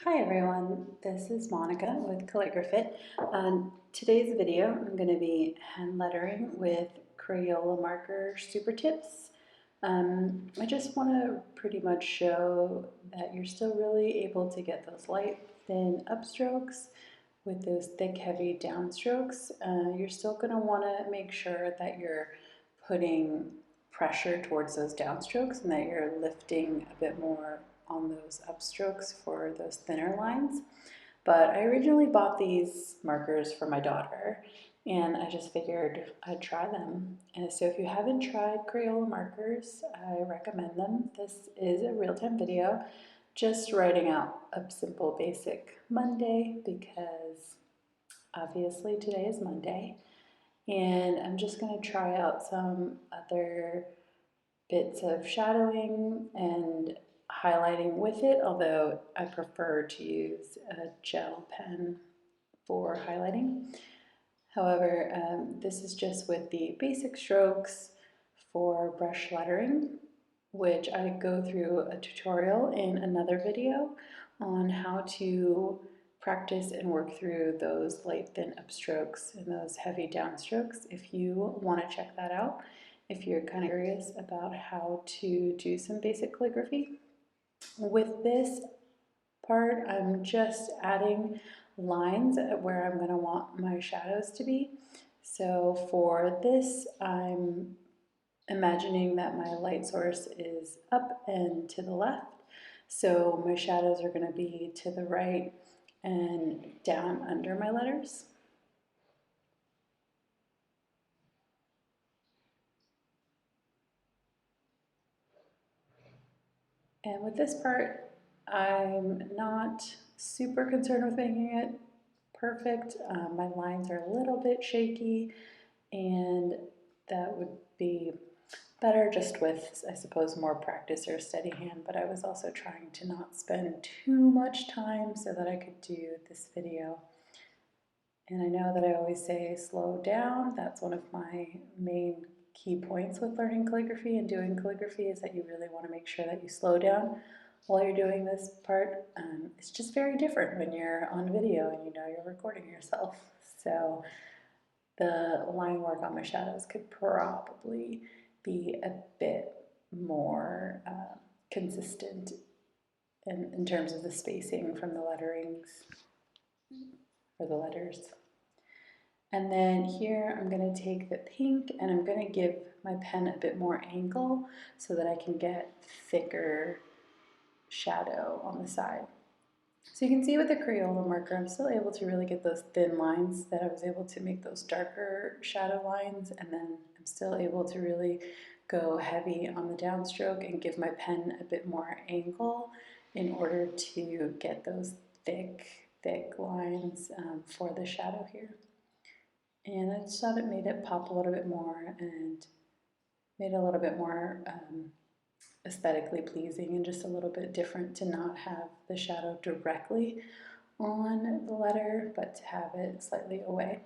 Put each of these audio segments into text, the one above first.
Hi everyone, this is Monica with Calligraphy. Today's video I'm going to be hand lettering with Crayola marker super tips. I just want to pretty much show that you're still really able to get those light thin upstrokes with those thick heavy downstrokes. You're still going to want to make sure that you're putting pressure towards those downstrokes and that you're lifting a bit more on those upstrokes for those thinner lines. But I originally bought these markers for my daughter and I just figured I'd try them. And so if you haven't tried Crayola markers, I recommend them. This is a real-time video, just writing out a simple basic Monday because obviously today is Monday. And I'm just going to try out some other bits of shadowing and highlighting with it, although I prefer to use a gel pen for highlighting. However, this is just with the basic strokes for brush lettering, which I go through a tutorial in another video on how to practice and work through those light thin upstrokes and those heavy downstrokes if you want to check that out, if you're kind of curious about how to do some basic calligraphy. With this part, I'm just adding lines where I'm going to want my shadows to be. So for this, I'm imagining that my light source is up and to the left. So my shadows are going to be to the right and down under my letters. And with this part, I'm not super concerned with making it perfect. My lines are a little bit shaky, and that would be better just with, I suppose, more practice or steady hand, but I was also trying to not spend too much time so that I could do this video. And I know that I always say slow down. That's one of my main key points with learning calligraphy and doing calligraphy, is that you really want to make sure that you slow down while you're doing this part. It's just very different when you're on video and you know you're recording yourself. So the line work on my shadows could probably be a bit more consistent in terms of the spacing from the letterings or the letters. And then here I'm going to take the pink and I'm going to give my pen a bit more angle so that I can get thicker shadow on the side. So you can see with the Crayola marker, I'm still able to really get those thin lines, that I was able to make those darker shadow lines, and then I'm still able to really go heavy on the downstroke and give my pen a bit more angle in order to get those thick lines for the shadow here. And I just thought it made it pop a little bit more and made it a little bit more aesthetically pleasing and just a little bit different to not have the shadow directly on the letter, but to have it slightly away.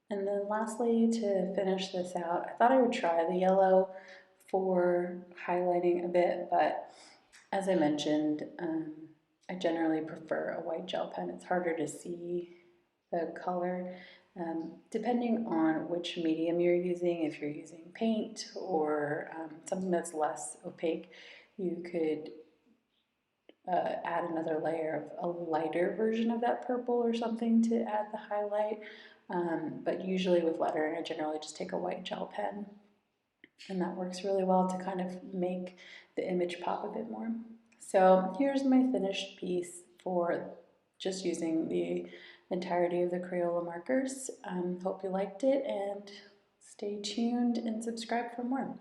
And then lastly, to finish this out, I thought I would try the yellow for highlighting a bit, but as I mentioned, I generally prefer a white gel pen. It's harder to see the color. Depending on which medium you're using, if you're using paint or something that's less opaque, you could add another layer of a lighter version of that purple or something to add the highlight. But usually with lettering, I generally just take a white gel pen, and that works really well to kind of make the image pop a bit more. So here's my finished piece for just using the entirety of the Crayola markers. Hope you liked it, and stay tuned and subscribe for more.